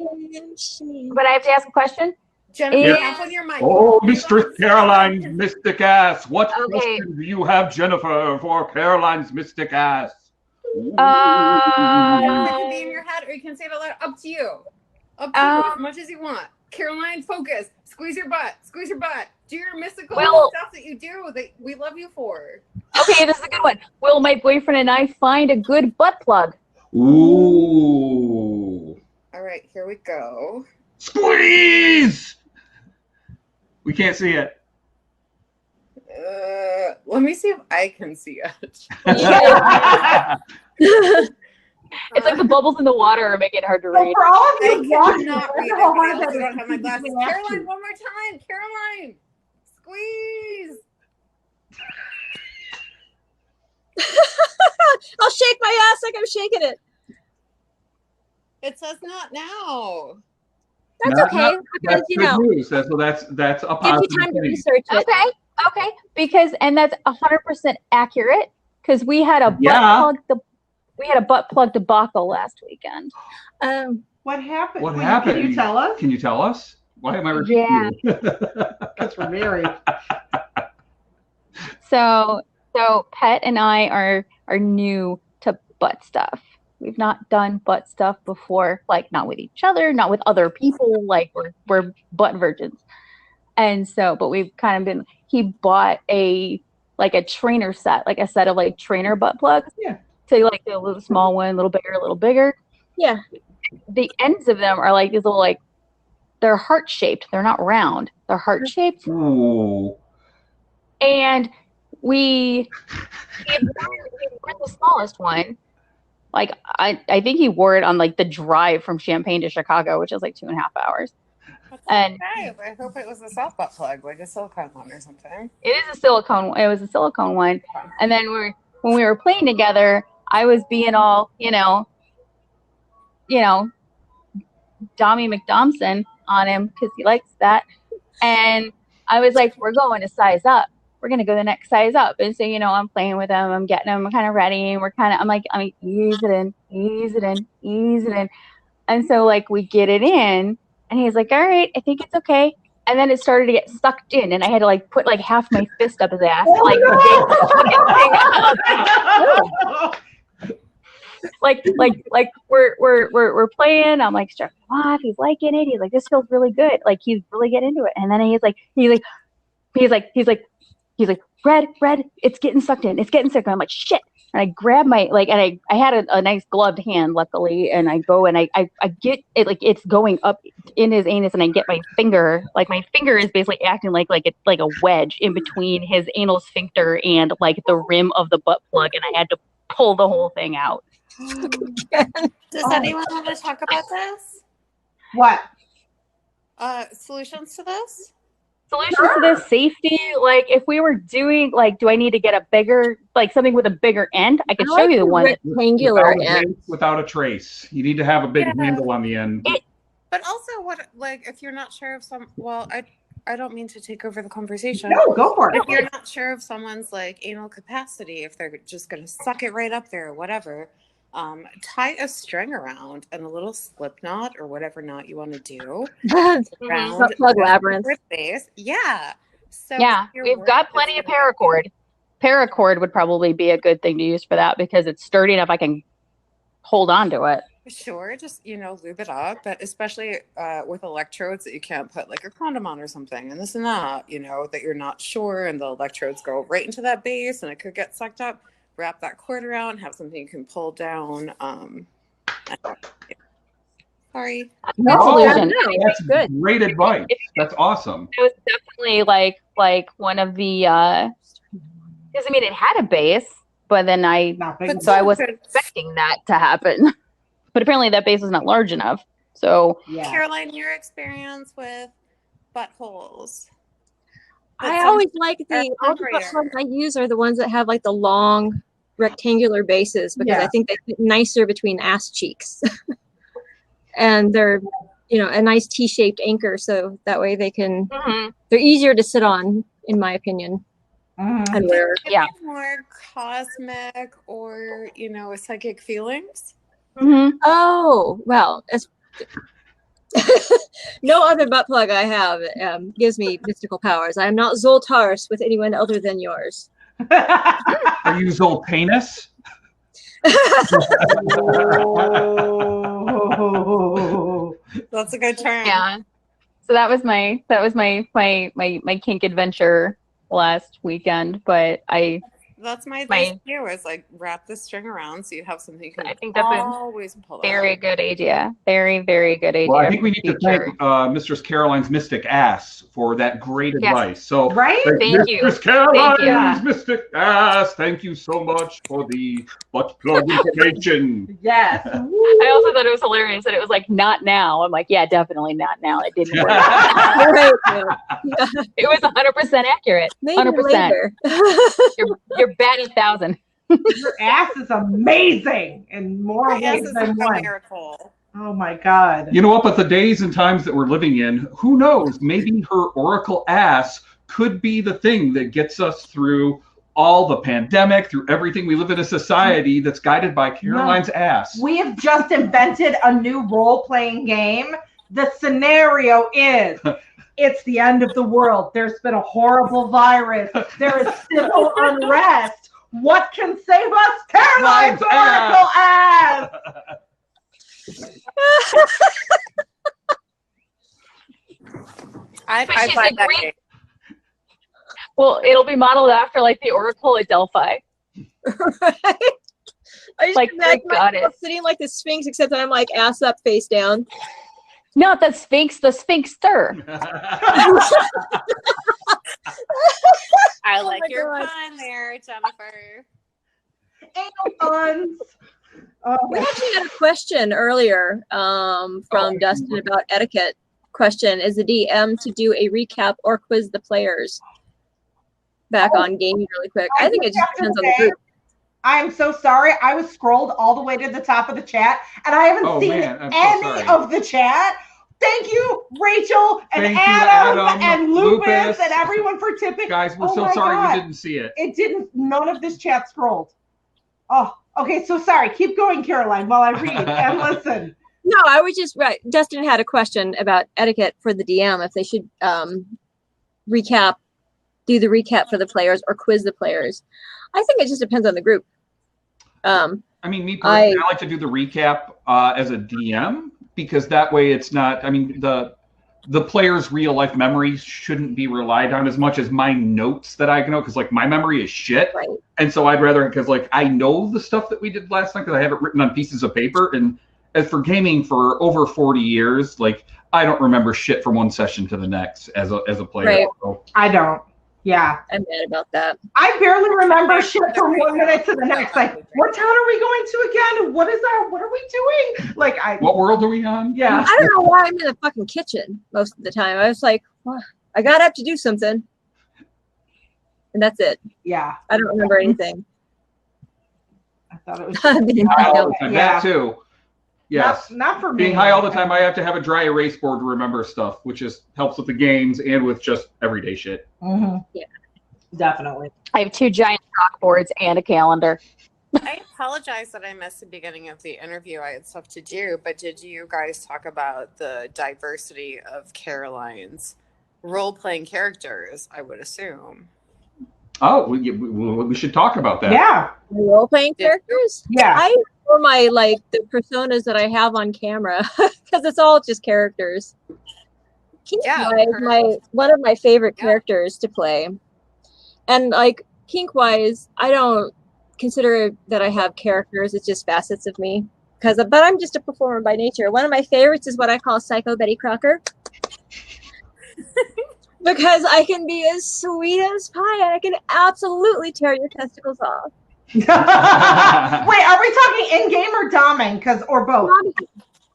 have to ask a question? Jennifer, open your mic. Oh, Mistress Caroline's mystic ass. What question do you have, Jennifer, for Caroline's mystic ass? It can be in your head, or you can say it out loud. Up to you. Up to you, as much as you want. Caroline, focus. Squeeze your butt. Squeeze your butt. Do your mystical stuff that you do that we love you for. Okay, this is a good one. Will my boyfriend and I find a good butt plug? Ooh. All right, here we go. Squeeze! We can't see it. Let me see if I can see it. It's like the bubbles in the water are making it hard to read. For all of you watching, I don't have my glasses. Caroline, one more time. Caroline, squeeze. I'll shake my ass like I'm shaking it. It says not now. That's okay. That's good news. That's a positive. Give you time to research it. Okay. Because that's 100% accurate. Because we had a butt plug debacle last weekend. What happened? What happened? Can you tell us? Can you tell us? Why am I repeating you? That's very. So Pet and I are new to butt stuff. We've not done butt stuff before, like not with each other, not with other people. Like we're butt virgins. And so, but we've kind of been. He bought a trainer set, like a set of like trainer butt plugs. Yeah. So like a little small one, a little bigger, a little bigger. Yeah. The ends of them are like these little like they're heart shaped. They're not round. They're heart shaped. Ooh. And he had worn the smallest one. Like I think he wore it on like the drive from Champaign to Chicago, which is like 2.5 hours. And I hope it was a soft butt plug, like a silicone one or something. it is a silicone. It was a silicone one. And then when we were playing together, I was being all, Dommy McDomson on him because he likes that. And I was like, we're going to size up. We're going to go the next size up. And so, I'm playing with him. I'm getting him kind of ready. And I'm like, ease it in, ease it in, ease it in. And so like we get it in and he's like, all right, I think it's okay. And then it started to get sucked in and I had to like put like half my fist up his ass. Like we're playing. I'm like, start off. He's liking it. He's like, this feels really good. Like he's really getting into it. And then he's like, red, it's getting sucked in. It's getting sucked in. I'm like, shit. And I grab my, and I had a nice gloved hand, luckily. And I go and I get it, like it's going up in his anus and I get my finger, like my finger is basically acting like it's like a wedge in between his anal sphincter and like the rim of the butt plug. And I had to pull the whole thing out. Does anyone want to talk about this? What? Solutions to this? Solutions to this, safety. Like if we were doing, like, do I need to get a bigger, like something with a bigger end? I could show you the one. Rectangular end. Without a trace. You need to have a big handle on the end. But also, what, like, if you're not sure of I don't mean to take over the conversation. No, go for it. If you're not sure of someone's like anal capacity, if they're just going to suck it right up there or whatever, tie a string around and a little slip knot or whatever knot you want to do around Plug labyrinth. Base. Yeah. So yeah, we've got plenty of paracord. Paracord would probably be a good thing to use for that because it's sturdy enough I can hold on to it. Sure, just lube it up, but especially with electrodes that you can't put like a condom on or something, and this and that, that you're not sure, and the electrodes go right into that base, and it could get sucked up. Wrap that cord around, have something you can pull down. Sorry. That's good. Great advice. That's awesome. It was definitely like one of the because it had a base, but then I wasn't expecting that to happen. But apparently that base is not large enough. So yeah. Caroline, your experience with buttholes. I always like all the buttholes I use are the ones that have like the long rectangular bases because I think they fit nicer between ass cheeks. And they're, a nice T-shaped anchor. So that way they can, they're easier to sit on, in my opinion. And wear, more cosmic or, psychic feelings. Oh, well, no other butt plug I have gives me mystical powers. I am not Zoltar's with anyone other than yours. Are you Zoltanus? That's a good term. Yeah. So that was my kink adventure last weekend, but that's my advice to you is like wrap the string around so you have something you can always pull out. Very good idea. Very, very good idea. Well, I think we need to thank Mistress Caroline's mystic ass for that great advice. So thank you. Mistress Caroline's mystic ass, thank you so much for the butt plug information. Yes. I also thought it was hilarious that it was like not now. I'm like, yeah, definitely not now. It didn't work. It was 100% accurate. 100%. You're bat 1,000. Your ass is amazing in more ways than one. Miracle. Oh my God. You know what? But the days and times that we're living in, who knows? Maybe her oracle ass could be the thing that gets us through all the pandemic, through everything. We live in a society that's guided by Caroline's ass. We have just invented a new role-playing game. The scenario is it's the end of the world. There's been a horrible virus. There is civil unrest. What can save us? Caroline's oracle ass! I find that game. Well, it'll be modeled after like the Oracle at Delphi. Right? I just imagine myself sitting like the Sphinx, except that I'm like ass up, face down. Not the Sphinx, the Sphinxter. I Oh like my your God. pun there, Jennifer. Anal puns. Oh, We actually had a question earlier from Dustin about etiquette. Question: is the DM to do a recap or quiz the players back on gaming really quick? I think it just depends on the group. I am so sorry. I was scrolled all the way to the top of the chat, and I haven't seen I'm so any sorry. of the chat. Thank you, Rachel and Thank you, Adam Adam, and Lupus Lupus. and everyone for tipping. Guys, we're Oh so my sorry God. you didn't see it. It didn't. None of this chat scrolled. Oh, okay. So sorry. Keep going, Caroline, while I read and listen. No, I was just right. Dustin had a question about etiquette for the DM, if they should do the recap for the players or quiz the players. I think it just depends on the group. I mean, me personally, I like to do the recap as a DM because that way it's not. I mean, the player's real life memory shouldn't be relied on as much as my notes that I know, because like my memory is shit, Right. and so I'd rather, because like I know the stuff that we did last night because I have it written on pieces of paper. And as for gaming for over 40 years, like I don't remember shit from one session to the next as a player. Right. So. I don't. Yeah. I'm mad about that. I barely remember shit from 1 minute to the next. Like, what town are we going to again? What are we doing? Like, What world are we on? Yeah. I don't know why I'm in the fucking kitchen most of the time. I was like, well, I got up to do something. And that's it. Yeah. I don't remember anything. I thought it was Being High all the high. time. Yeah. That too. Yes. Not for me. Being high all the time, I have to have a dry erase board to remember stuff, which just helps with the games and with just everyday shit. Mm-hmm. Yeah. Definitely. I have 2 giant chalkboards and a calendar. I apologize that I missed the beginning of the interview. I had stuff to do, but did you guys talk about the diversity of Caroline's role-playing characters, I would assume? Oh, we should talk about that. Yeah. Role-playing characters? Yeah. I for my the personas that I have on camera because it's all just characters. Kink is one of my favorite characters to play, and like kink-wise, I don't consider that I have characters. It's just facets of me but I'm just a performer by nature. One of my favorites is what I call Psycho Betty Crocker. Because I can be as sweet as pie and I can absolutely tear your testicles off. Wait, are we talking in-game or doming? Or both?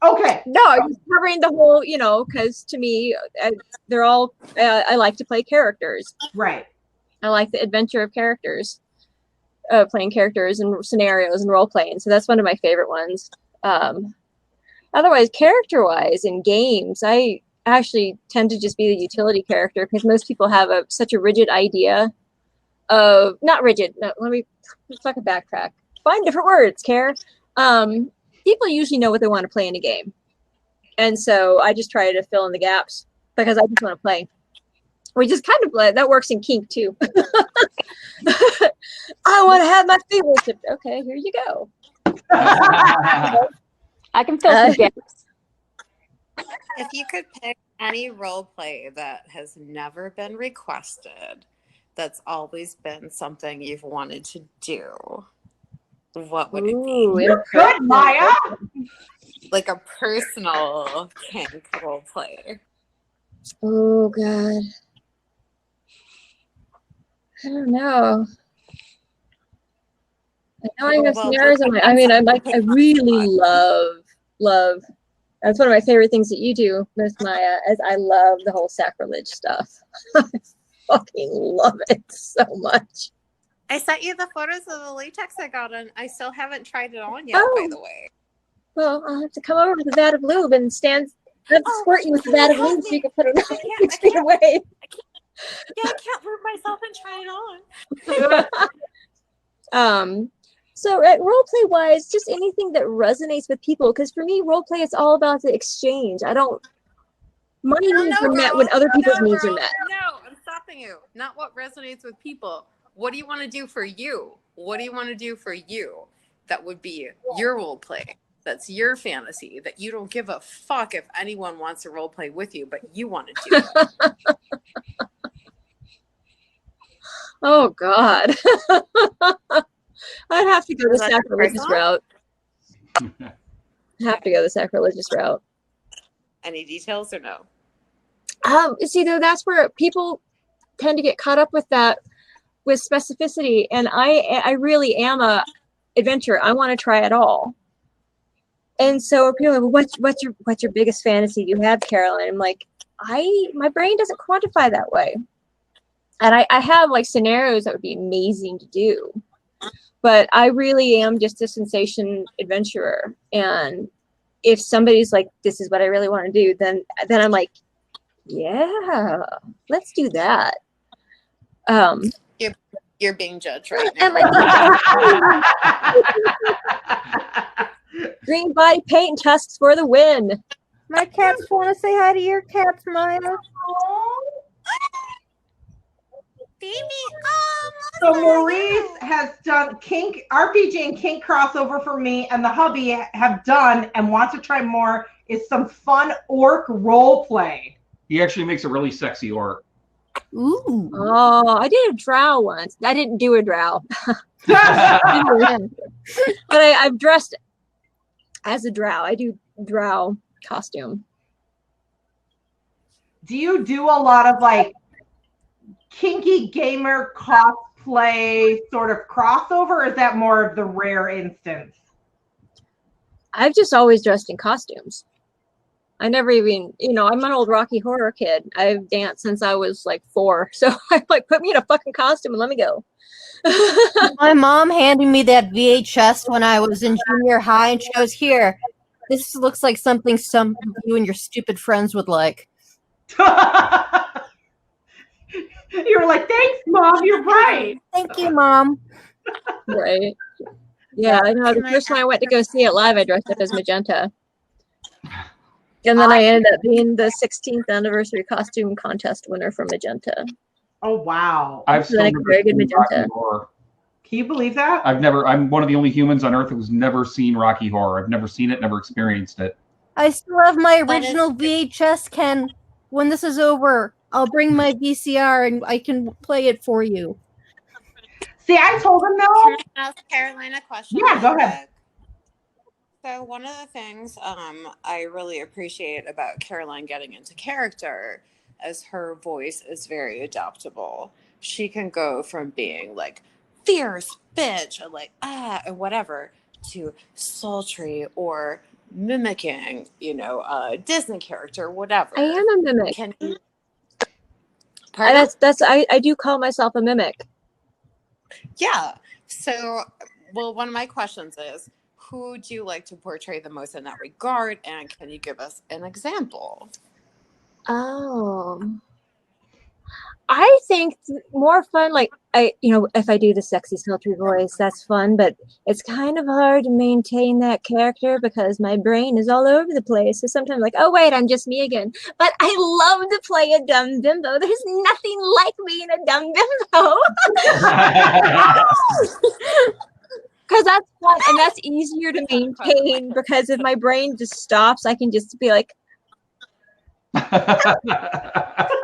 Okay. No, I'm just covering the whole, because to me, they're all, I like to play characters. Right. I like the adventure of characters, playing characters and scenarios and role-playing. So that's one of my favorite ones. Otherwise, character-wise in games, I actually tend to just be the utility character because most people have such a rigid idea of not rigid. No, let's fucking backtrack. Find different words, Care. People usually know what they want to play in a game, and so I just try to fill in the gaps because I just want to play. We just kind of that works in Kink too. I want to have my favorite. Okay, here you go. I can fill some gaps. If you could pick any role play that has never been requested, that's always been something you've wanted to do, what would it be? Good, Maya. Like a personal kink role play. Oh God. I don't know. I know I have scenarios in my. I mean, I really love. That's one of my favorite things that you do, Miss Maya. Is I love the whole sacrilege stuff. I fucking love it so much. I sent you the photos of the latex I got, and I still haven't tried it on yet. By the way. Well, I'll have to come over with a vat of lube and squirt you with a vat of lube so you can put it on 6 feet away. I can't lube myself and try it on. So roleplay wise, just anything that resonates with people. Because for me, roleplay is all about the exchange. My needs are met when other people's needs are met. No, I'm stopping you. Not what resonates with people. What do you want to do for you? What do you want to do for you? That would be your roleplay. That's your fantasy. That you don't give a fuck if anyone wants to roleplay with you, but you want to do it. Oh God. I'd have to go the sacrilegious route. Have to go the sacrilegious route. Any details or no? See, though, that's where people tend to get caught up with that, with specificity. And I really am a adventurer. I want to try it all. And so people are like, well, what's your biggest fantasy you have, Carolyn? I'm like, my brain doesn't quantify that way. And I have like scenarios that would be amazing to do, but I really am just a sensation adventurer. And if somebody's like, this is what I really want to do, then I'm like, yeah, let's do that. You're being judged right Am now. Green body paint and tusks for the win. My cats want to say hi to your cats, Maya. Baby, So Maurice has done Kink, RPG and Kink crossover for me, and the hubby have done and wants to try more is some fun orc role play. He actually makes a really sexy orc. Ooh. Oh, I did a drow once. I didn't do a drow. But I've dressed as a drow. I do drow costume. Do you do a lot of like kinky gamer cosplay sort of crossover, or is that more of the rare instance? I've just always dressed in costumes. I never even, I'm an old Rocky Horror kid. I've danced since I was like 4. So I'm like, put me in a fucking costume and let me go. My mom handed me that VHS when I was in junior high, and she goes, "Here, this looks like something some of you and your stupid friends would like." You were like, thanks, Mom, you're right. Thank you, Mom. Right. Yeah, I know. The first time I went to go see it live, I dressed up as Magenta. And then I ended up being the 16th anniversary costume contest winner for Magenta. Oh, wow. I've still Like never very good seen Magenta. Rocky Horror. Can you believe that? I'm one of the only humans on Earth who's never seen Rocky Horror. I've never seen it, never experienced it. I still have my original VHS, Ken. When this is over, I'll bring my VCR and I can play it for you. See, I told him Can though. I ask Caroline a question? Yeah, go real ahead. quick? So one of the things I really appreciate about Caroline getting into character is her voice is very adaptable. She can go from being like fierce bitch or like and whatever to sultry or mimicking, a Disney character, whatever. I am a mimic. Can you? I do call myself a mimic. Yeah. So, well, one of my questions is, who do you like to portray the most in that regard? And can you give us an example? Oh, I think more fun, like if I do the sexy sultry voice, that's fun, but it's kind of hard to maintain that character because my brain is all over the place. So sometimes like, oh wait, I'm just me again. But I love to play a dumb bimbo. There's nothing like being a dumb bimbo. Because that's fun and that's easier to maintain because if my brain just stops, I can just be like,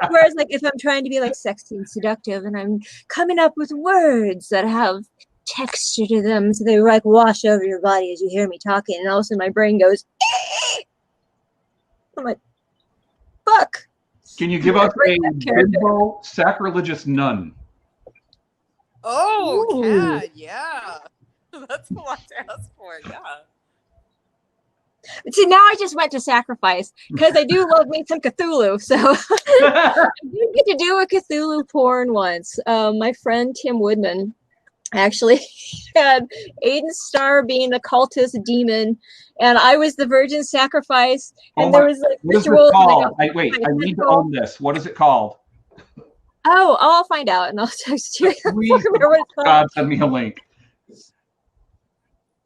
whereas like if I'm trying to be like sexy and seductive and I'm coming up with words that have texture to them so they like wash over your body as you hear me talking and all of a sudden my brain goes I'm like, fuck. Can you give us a bimbo sacrilegious nun? Oh, Kat, yeah. That's a lot to ask for, yeah. See, now I just went to sacrifice because I do love me some Cthulhu. So I did get to do a Cthulhu porn once. My friend Tim Woodman actually had Aiden Starr being a cultist demon, and I was the virgin sacrifice. And there was like rituals. Wait, I need to own this. What is it called? Oh, I'll find out and I'll text you. Please, God, send me a link.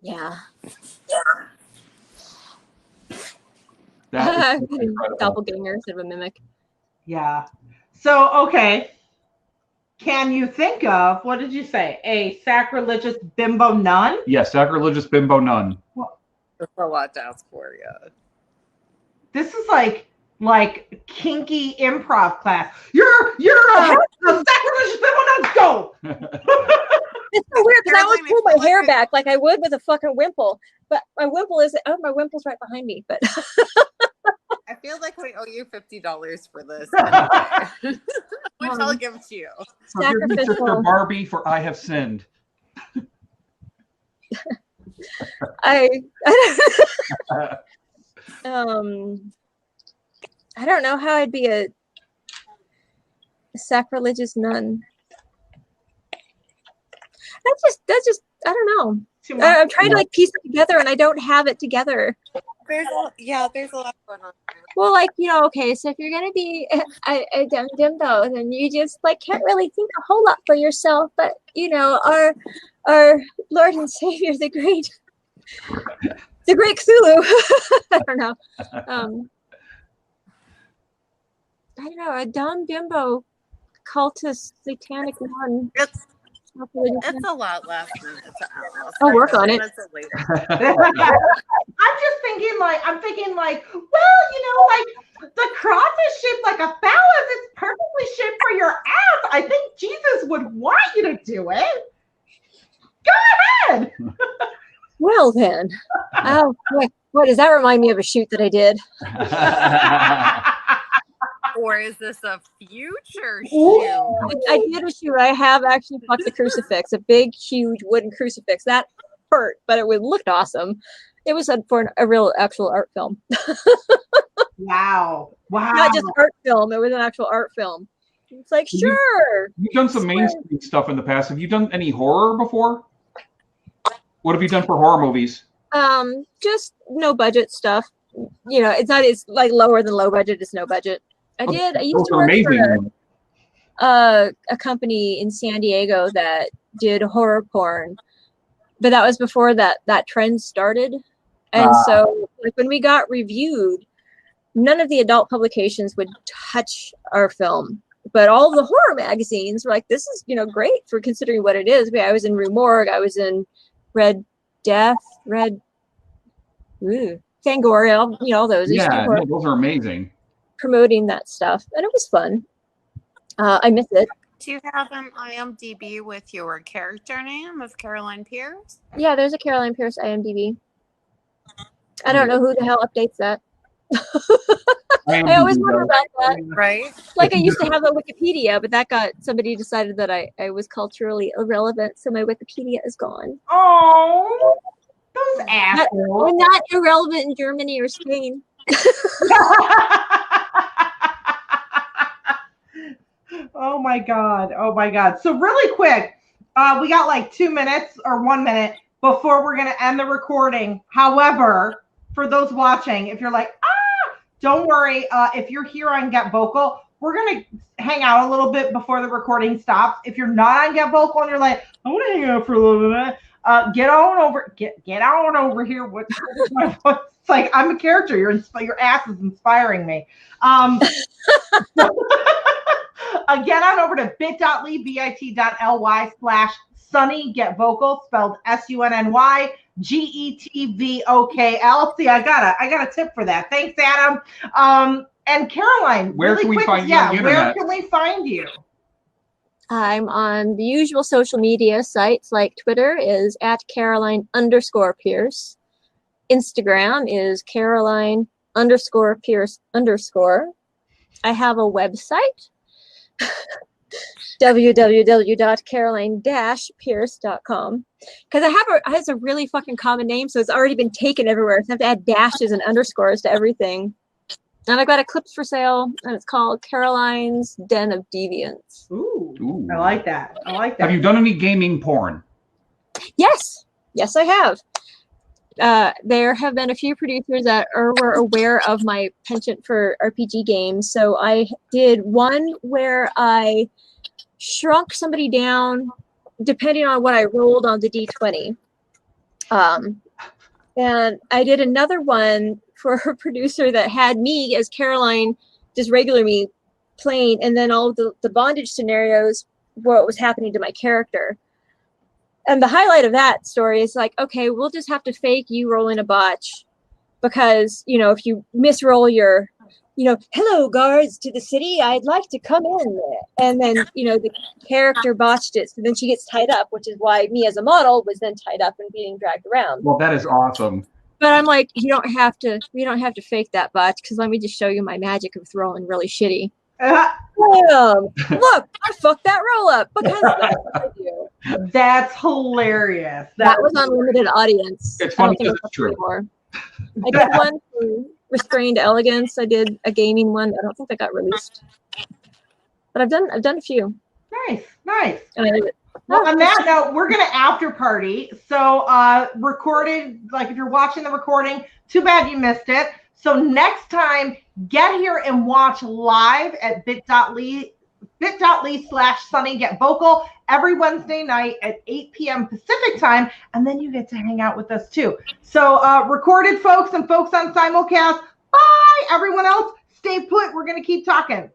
Yeah. That doppelganger instead of a mimic. Yeah. So, okay. Can you think of, what did you say? A sacrilegious bimbo nun? Yeah, sacrilegious bimbo nun. That's a lot to ask for, yeah. This is like kinky improv class. You're a sacrilegious bimbo nun. Go. It's so weird because I always pull my hair back like I would with a fucking wimple, but my wimple's right behind me. But I feel like we owe you $50 for this. Anyway. Which I'll give to you. Forgive me, Sister Barbie, for I have sinned. I don't know how I'd be a sacrilegious nun. That's just I don't know. I'm trying to like piece it together and I don't have it together. There's a lot going on. Well, like, okay, so if you're gonna be a dimbo, then you just like can't really think a whole lot for yourself. But our Lord and Savior, the great Cthulhu. I don't know. I don't know, a dumb bimbo cultist satanic nun. It's a lot less than I'll work on it. I'm thinking like, well, like the cross is shaped like a phallus. It's perfectly shaped for your ass. I think Jesus would want you to do it. Go ahead. Well then. Oh boy, what does that remind me of a shoot that I did? Or is this a future shoot? I did a shoot. I have actually fucked the crucifix, a big, huge wooden crucifix. That hurt, but it looked awesome. It was for a real, actual art film. Wow. Not just art film. It was an actual art film. It's like, sure. You've done some mainstream stuff in the past. Have you done any horror before? What have you done for horror movies? Just no budget stuff. It's like lower than low budget. It's no budget. I used to work for a company in San Diego that did horror porn, but that was before that trend started. And so like when we got reviewed, none of the adult publications would touch our film, but all the horror magazines were like, this is, great for considering what it is. I was in Rue Morgue. I was in Red Death, Fangoria, all those. Yeah, no, those are amazing. Promoting that stuff, and it was fun. I miss it. Do you have an IMDb with your character name of Caroline Pierce? Yeah, there's a Caroline Pierce IMDb. I don't know who the hell updates that. I always wonder about that. Right? Like I used to have a Wikipedia, but somebody decided that I was culturally irrelevant, so my Wikipedia is gone. Oh, those assholes. I'm not irrelevant in Germany or Spain. Oh my god. So really quick, we got like 2 minutes or 1 minute before we're going to end the recording. However, for those watching, if you're like, don't worry. If you're here on Get Vocal, we're going to hang out a little bit before the recording stops. If you're not on Get Vocal and you're like, I want to hang out for a little bit, get on over here. It's like, I'm a character. Your ass is inspiring me. Get on over to bit.ly/Sunny Get Vocal, spelled SUNNY GETVOKL. See, I got a tip for that. Thanks, Adam. And Caroline, where can we find you on the internet? Where can we find you? I'm on the usual social media sites, like Twitter is @Caroline_Pierce. Instagram is Caroline_Pierce_. I have a website, www.caroline-pierce.com, because it has a really fucking common name, so it's already been taken everywhere. So I have to add dashes and underscores to everything. And I've got a clips for sale, and it's called Caroline's Den of Deviants. Ooh. I like that. Have you done any gaming porn? Yes, I have. There have been a few producers that were aware of my penchant for RPG games. So I did one where I shrunk somebody down depending on what I rolled on the D20. And I did another one for a producer that had me as Caroline, just regular me, playing, and then all of the bondage scenarios, what was happening to my character. And the highlight of that story is like, okay, we'll just have to fake you rolling a botch, because, if you misroll your, hello guards to the city, I'd like to come in. And then, the character botched it. So then she gets tied up, which is why me as a model was then tied up and being dragged around. Well, that is awesome. But I'm like, you don't have to fake that much, because let me just show you my magic of throwing really shitty. Bam! Look, I fucked that roll up because that's what I do. That's hilarious. That was unlimited audience. It's I don't funny think because it's true. anymore. I did one for Restrained Elegance. I did a gaming one. I don't think that got released. But I've done a few. Nice. And I did it. Well, on that note, we're gonna after party. So recorded, like if you're watching the recording, too bad you missed it. So next time, get here and watch live at bit.ly/Sunny Get Vocal every Wednesday night at 8 p.m. Pacific time, and then you get to hang out with us too. So recorded folks and folks on simulcast, bye. Everyone else, stay put. We're gonna keep talking.